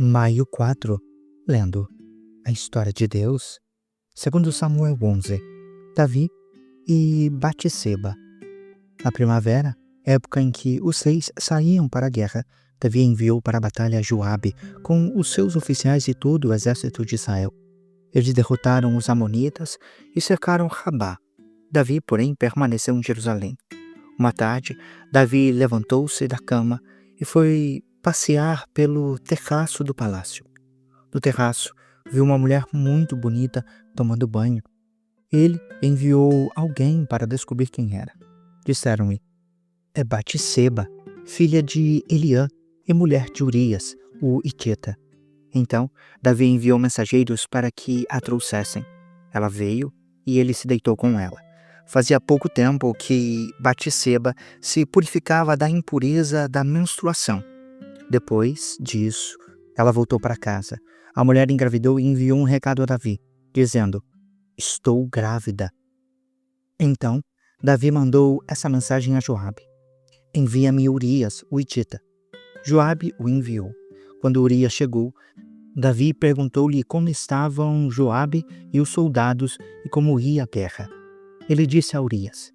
Maio 4, lendo a história de Deus, segundo Samuel 11, Davi e Batseba. Na primavera, época em que os reis saíam para a guerra, Davi enviou para a batalha Joabe com os seus oficiais e todo o exército de Israel. Eles derrotaram os amonitas e cercaram Rabá. Davi, porém, permaneceu em Jerusalém. Uma tarde, Davi levantou-se da cama e foi passear pelo terraço do palácio. No terraço, viu uma mulher muito bonita tomando banho. Ele enviou alguém para descobrir quem era. Disseram-lhe: é Batseba, filha de Eliã e mulher de Urias, o Hitita. Então, Davi enviou mensageiros para que a trouxessem. Ela veio e ele se deitou com ela. Fazia pouco tempo que Batseba se purificava da impureza da menstruação. Depois disso, ela voltou para casa. A mulher engravidou e enviou um recado a Davi, dizendo: estou grávida. Então, Davi mandou essa mensagem a Joabe: envia-me Urias, o Hitita. Joabe o enviou. Quando Urias chegou, Davi perguntou-lhe como estavam Joabe e os soldados e como ia a guerra. Ele disse a Urias: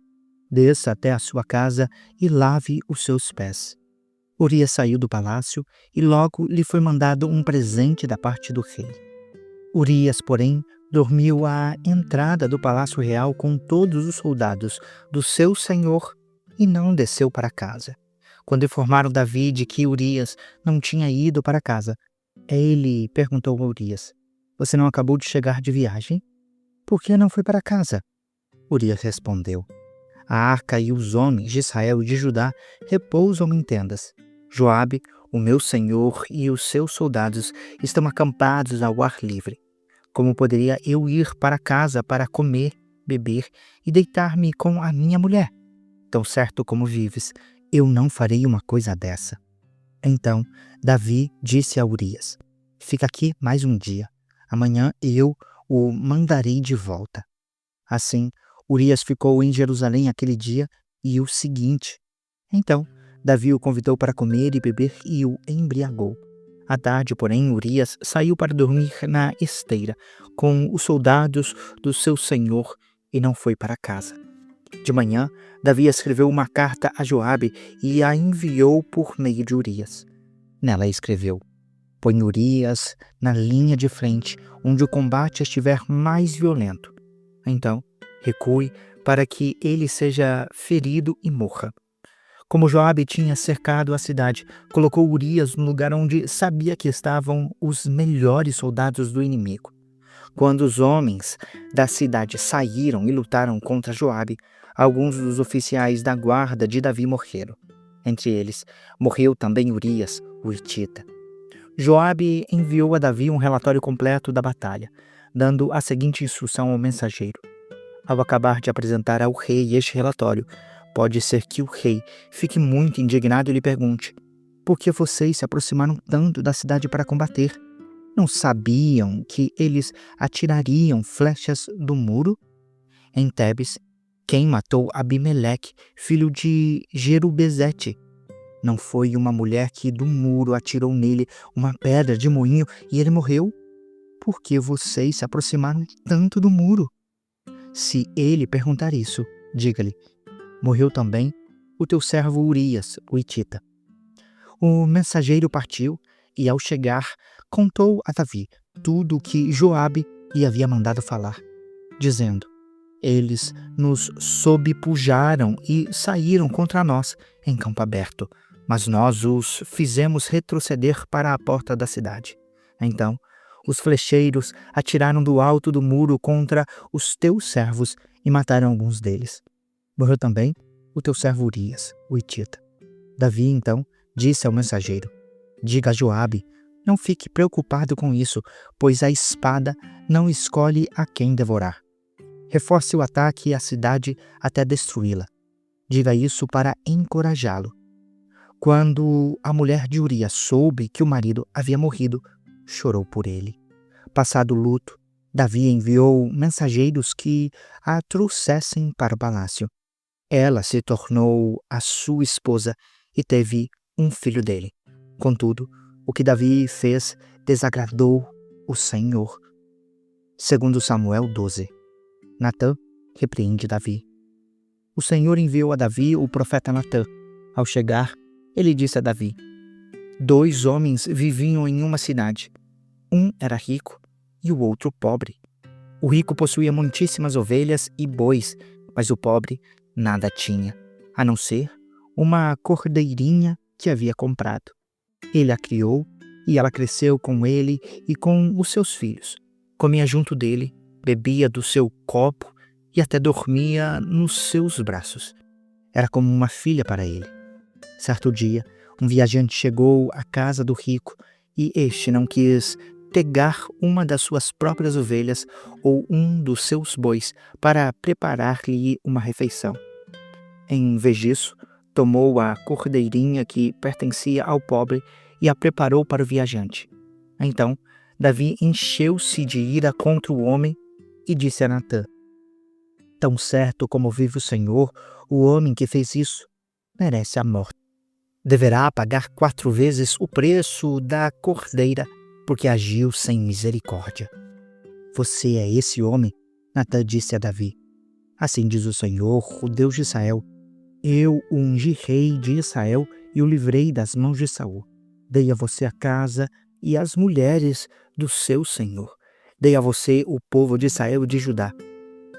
desça até a sua casa e lave os seus pés. Urias saiu do palácio e logo lhe foi mandado um presente da parte do rei. Urias, porém, dormiu à entrada do palácio real com todos os soldados do seu senhor e não desceu para casa. Quando informaram Davi de que Urias não tinha ido para casa, ele perguntou a Urias: você não acabou de chegar de viagem? Por que não foi para casa? Urias respondeu: a arca e os homens de Israel e de Judá repousam em tendas. Joabe, o meu senhor, e os seus soldados estão acampados ao ar livre. Como poderia eu ir para casa para comer, beber e deitar-me com a minha mulher? Tão certo como vives, eu não farei uma coisa dessa. Então Davi disse a Urias: fica aqui mais um dia. Amanhã eu o mandarei de volta. Assim, Urias ficou em Jerusalém aquele dia e o seguinte. Então, Davi o convidou para comer e beber e o embriagou. À tarde, porém, Urias saiu para dormir na esteira com os soldados do seu senhor e não foi para casa. De manhã, Davi escreveu uma carta a Joabe e a enviou por meio de Urias. Nela escreveu: põe Urias na linha de frente, onde o combate estiver mais violento. Então, recue para que ele seja ferido e morra. Como Joabe tinha cercado a cidade, colocou Urias no lugar onde sabia que estavam os melhores soldados do inimigo. Quando os homens da cidade saíram e lutaram contra Joabe, alguns dos oficiais da guarda de Davi morreram. Entre eles, morreu também Urias, o Hitita. Joabe enviou a Davi um relatório completo da batalha, dando a seguinte instrução ao mensageiro: ao acabar de apresentar ao rei este relatório, pode ser que o rei fique muito indignado e lhe pergunte: por que vocês se aproximaram tanto da cidade para combater? Não sabiam que eles atirariam flechas do muro? Em Tebes, quem matou Abimeleque, filho de Jerubezete? Não foi uma mulher que do muro atirou nele uma pedra de moinho e ele morreu? Por que vocês se aproximaram tanto do muro? Se ele perguntar isso, diga-lhe: morreu também o teu servo Urias, o Hitita. O mensageiro partiu e, ao chegar, contou a Davi tudo o que Joabe lhe havia mandado falar, dizendo: eles nos sobrepujaram e saíram contra nós em campo aberto, mas nós os fizemos retroceder para a porta da cidade. Então, os flecheiros atiraram do alto do muro contra os teus servos e mataram alguns deles. Morreu também o teu servo Urias, o Hitita. Davi, então, disse ao mensageiro: diga a Joabe, não fique preocupado com isso, pois a espada não escolhe a quem devorar. Reforce o ataque à cidade até destruí-la. Diga isso para encorajá-lo. Quando a mulher de Urias soube que o marido havia morrido, chorou por ele. Passado o luto, Davi enviou mensageiros que a trouxessem para o palácio. Ela se tornou a sua esposa e teve um filho dele. Contudo, o que Davi fez desagradou o Senhor. Segundo Samuel 12. Natã repreende Davi. O Senhor enviou a Davi o profeta Natã. Ao chegar, ele disse a Davi: 2 homens viviam em uma cidade. Um era rico e o outro pobre. O rico possuía muitíssimas ovelhas e bois, mas o pobre nada tinha, a não ser uma cordeirinha que havia comprado. Ele a criou e ela cresceu com ele e com os seus filhos. Comia junto dele, bebia do seu copo e até dormia nos seus braços. Era como uma filha para ele. Certo dia, um viajante chegou à casa do rico e este não quis pegar uma das suas próprias ovelhas ou um dos seus bois para preparar-lhe uma refeição. Em vez disso, tomou a cordeirinha que pertencia ao pobre e a preparou para o viajante. Então, Davi encheu-se de ira contra o homem e disse a Natã: tão certo como vive o Senhor, o homem que fez isso merece a morte. Deverá pagar 4 vezes o preço da cordeira, porque agiu sem misericórdia. Você é esse homem? Natã disse a Davi. Assim diz o Senhor, o Deus de Israel: eu o ungi rei de Israel e o livrei das mãos de Saul. Dei a você a casa e as mulheres do seu senhor. Dei a você o povo de Israel e de Judá.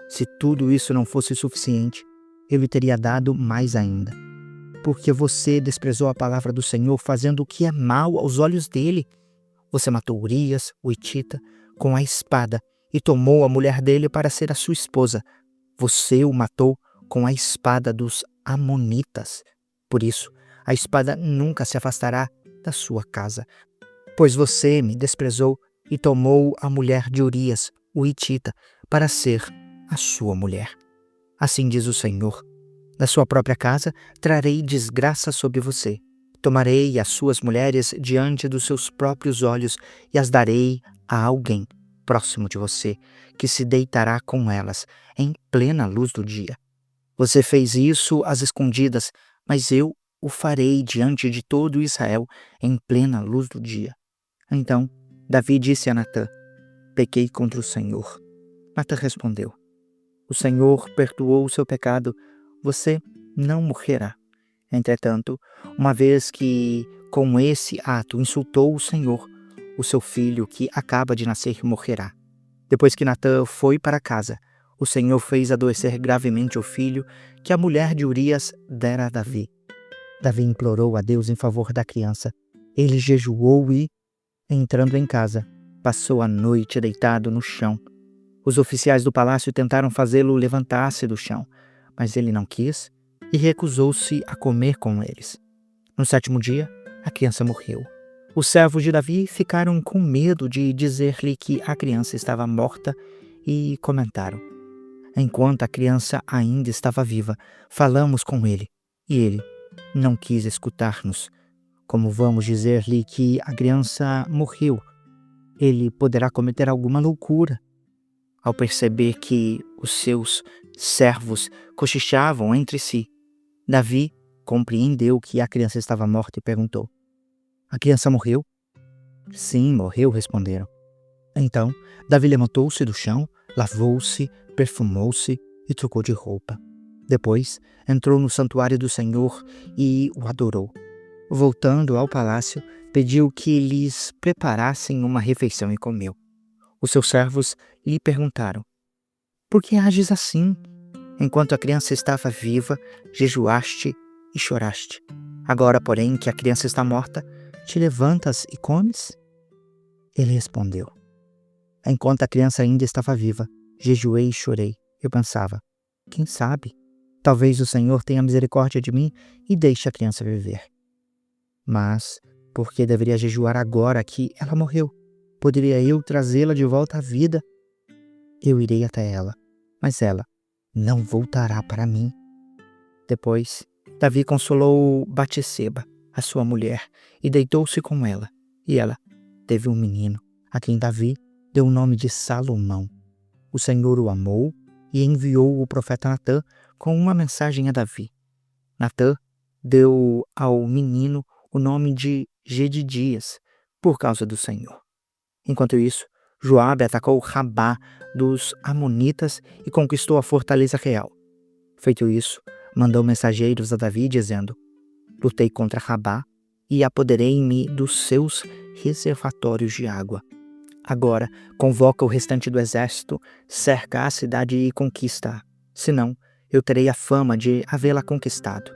Se tudo isso não fosse suficiente, eu lhe teria dado mais ainda. Porque você desprezou a palavra do Senhor, fazendo o que é mal aos olhos dele. Você matou Urias, o Hitita, com a espada e tomou a mulher dele para ser a sua esposa. Você o matou com a espada dos Amonitas. Por isso, a espada nunca se afastará da sua casa. Pois você me desprezou e tomou a mulher de Urias, o Hitita, para ser a sua mulher. Assim diz o Senhor: da sua própria casa trarei desgraça sobre você. Tomarei as suas mulheres diante dos seus próprios olhos e as darei a alguém próximo de você, que se deitará com elas em plena luz do dia. Você fez isso às escondidas, mas eu o farei diante de todo Israel em plena luz do dia. Então Davi disse a Natã: pequei contra o Senhor. Natã respondeu: o Senhor perdoou o seu pecado, você não morrerá. Entretanto, uma vez que com esse ato insultou o Senhor, o seu filho que acaba de nascer morrerá. Depois que Natã foi para casa, o Senhor fez adoecer gravemente o filho que a mulher de Urias dera a Davi. Davi implorou a Deus em favor da criança. Ele jejuou e, entrando em casa, passou a noite deitado no chão. Os oficiais do palácio tentaram fazê-lo levantar-se do chão, mas ele não quis e recusou-se a comer com eles. No 7º dia, a criança morreu. Os servos de Davi ficaram com medo de dizer-lhe que a criança estava morta e comentaram: enquanto a criança ainda estava viva, falamos com ele, e ele não quis escutar-nos. Como vamos dizer-lhe que a criança morreu? Ele poderá cometer alguma loucura. Ao perceber que os seus servos cochichavam entre si, Davi compreendeu que a criança estava morta e perguntou: a criança morreu? Sim, morreu, responderam. Então, Davi levantou-se do chão, lavou-se, perfumou-se e trocou de roupa. Depois, entrou no santuário do Senhor e o adorou. Voltando ao palácio, pediu que lhes preparassem uma refeição e comeu. Os seus servos lhe perguntaram: por que ages assim? Enquanto a criança estava viva, jejuaste e choraste. Agora, porém, que a criança está morta, te levantas e comes? Ele respondeu: enquanto a criança ainda estava viva, jejuei e chorei. Eu pensava: quem sabe? Talvez o Senhor tenha misericórdia de mim e deixe a criança viver. Mas por que deveria jejuar agora que ela morreu? Poderia eu trazê-la de volta à vida? Eu irei até ela, mas ela não voltará para mim. Depois, Davi consolou Batseba, a sua mulher, e deitou-se com ela. E ela teve um menino, a quem Davi deu o nome de Salomão. O Senhor o amou e enviou o profeta Natã com uma mensagem a Davi. Natã deu ao menino o nome de Jedidias, por causa do Senhor. Enquanto isso, Joabe atacou Rabá dos Amonitas e conquistou a fortaleza real. Feito isso, mandou mensageiros a Davi dizendo: lutei contra Rabá e apoderei-me dos seus reservatórios de água. Agora, convoca o restante do exército, cerca a cidade e conquista-a. Senão, eu terei a fama de havê-la conquistado.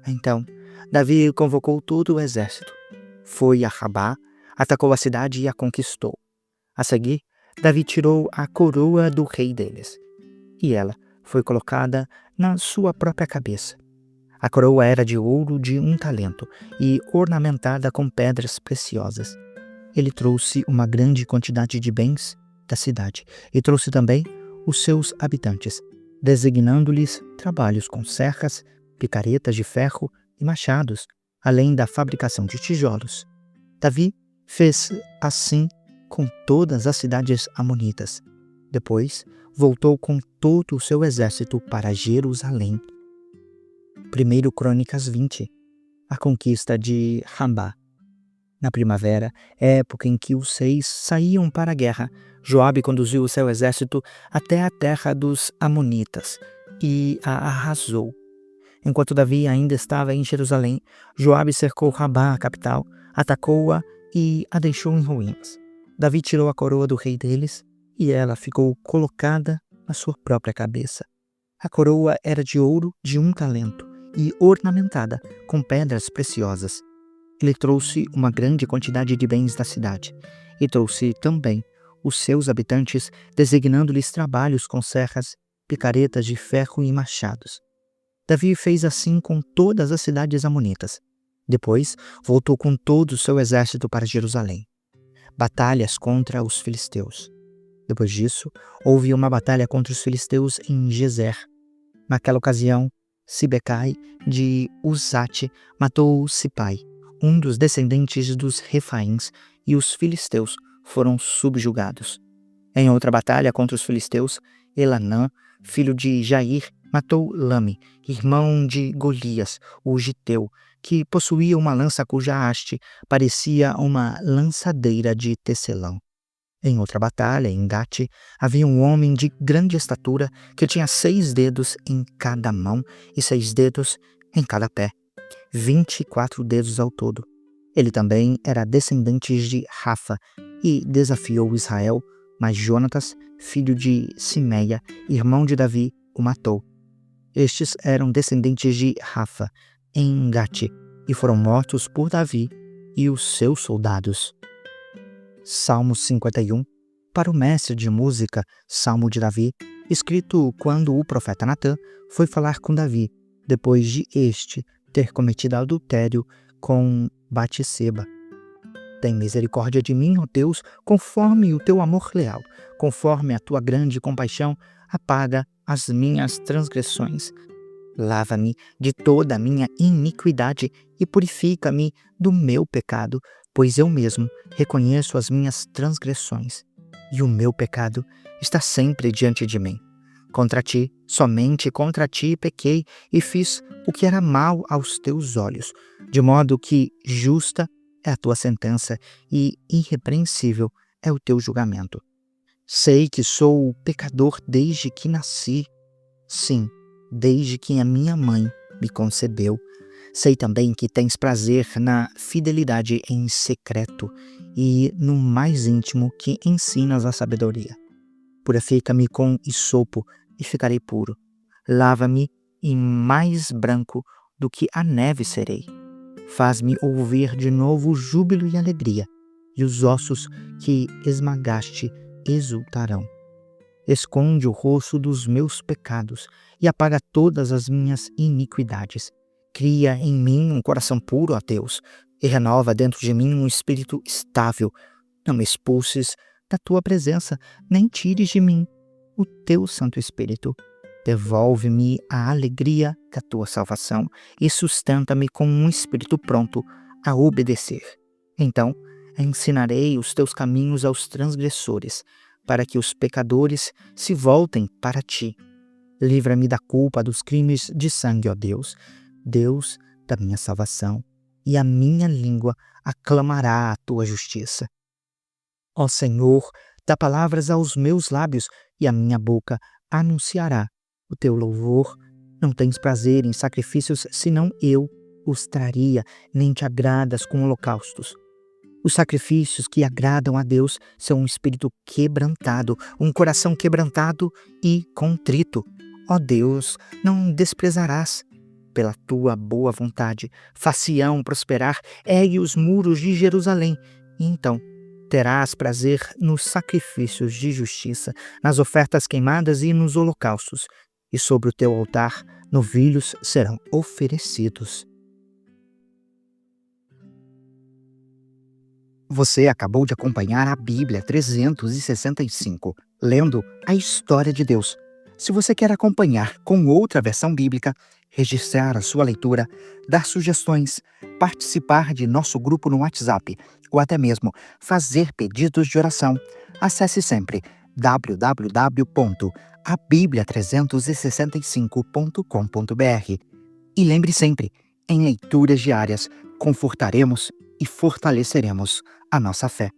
Então, Davi convocou todo o exército. Foi a Rabá, atacou a cidade e a conquistou. A seguir, Davi tirou a coroa do rei deles, e ela foi colocada na sua própria cabeça. A coroa era de ouro de 1 talento e ornamentada com pedras preciosas. Ele trouxe uma grande quantidade de bens da cidade e trouxe também os seus habitantes, designando-lhes trabalhos com serras, picaretas de ferro e machados, além da fabricação de tijolos. Davi fez assim com todas as cidades amonitas. Depois, voltou com todo o seu exército para Jerusalém. 1 Crônicas 20. A conquista de Rabá. Na primavera, época em que os reis saíam para a guerra, Joabe conduziu o seu exército até a terra dos Amonitas e a arrasou. Enquanto Davi ainda estava em Jerusalém, Joabe cercou Rabá, a capital, atacou-a e a deixou em ruínas. Davi tirou a coroa do rei deles e ela ficou colocada na sua própria cabeça. A coroa era de ouro de 1 talento e ornamentada com pedras preciosas. Ele trouxe uma grande quantidade de bens da cidade e trouxe também os seus habitantes, designando-lhes trabalhos com serras, picaretas de ferro e machados. Davi fez assim com todas as cidades amonitas. Depois, voltou com todo o seu exército para Jerusalém. Batalhas contra os filisteus. Depois disso, houve uma batalha contra os filisteus em Gezer. Naquela ocasião, Sibecai de Uzate matou Sipai, um dos descendentes dos Refaíns, e os filisteus foram subjugados. Em outra batalha contra os filisteus, Elanã, filho de Jair, matou Lame, irmão de Golias, o Giteu, que possuía uma lança cuja haste parecia uma lançadeira de tecelão. Em outra batalha, em Gate, havia um homem de grande estatura que tinha 6 dedos em cada mão e 6 dedos em cada pé, 24 dedos ao todo. Ele também era descendente de Rafa e desafiou Israel, mas Jonatas, filho de Simeia, irmão de Davi, o matou. Estes eram descendentes de Rafa, em Gate, e foram mortos por Davi e os seus soldados. Salmo 51. Para o mestre de música, Salmo de Davi, escrito quando o profeta Natã foi falar com Davi, depois de este ter cometido adultério com Batseba. Tem misericórdia de mim, ó Deus, conforme o teu amor leal, conforme a tua grande compaixão, apaga as minhas transgressões. Lava-me de toda a minha iniquidade e purifica-me do meu pecado, pois eu mesmo reconheço as minhas transgressões, e o meu pecado está sempre diante de mim. Contra ti, somente contra ti pequei e fiz o que era mal aos teus olhos, de modo que justa é a tua sentença e irrepreensível é o teu julgamento. Sei que sou pecador desde que nasci. Sim, desde que a minha mãe me concebeu. Sei também que tens prazer na fidelidade em secreto e no mais íntimo que ensinas a sabedoria. Purifica-me com hisopo e ficarei puro. Lava-me e mais branco do que a neve serei. Faz-me ouvir de novo júbilo e alegria, e os ossos que esmagaste exultarão. Esconde o rosto dos meus pecados e apaga todas as minhas iniquidades. Cria em mim um coração puro, ó Deus, e renova dentro de mim um espírito estável. Não me expulses da tua presença, nem tires de mim o teu Santo Espírito. Devolve-me a alegria da tua salvação e sustenta-me com um espírito pronto a obedecer. Então, ensinarei os teus caminhos aos transgressores, para que os pecadores se voltem para ti. Livra-me da culpa dos crimes de sangue, ó Deus, Deus da minha salvação, e a minha língua aclamará a tua justiça. Ó Senhor, dá palavras aos meus lábios, e a minha boca anunciará o teu louvor. Não tens prazer em sacrifícios, senão eu os traria, nem te agradas com holocaustos. Os sacrifícios que agradam a Deus são um espírito quebrantado, um coração quebrantado e contrito. Ó Deus, não desprezarás. Pela tua boa vontade, far-se-ão prosperar, ergue os muros de Jerusalém, e então terás prazer nos sacrifícios de justiça, nas ofertas queimadas e nos holocaustos, e sobre o teu altar novilhos serão oferecidos. Você acabou de acompanhar a Bíblia 365, lendo a história de Deus. Se você quer acompanhar com outra versão bíblica, registrar a sua leitura, dar sugestões, participar de nosso grupo no WhatsApp ou até mesmo fazer pedidos de oração, acesse sempre www.abiblia365.com.br. E lembre sempre, em leituras diárias, confortaremos e fortaleceremos a nossa fé.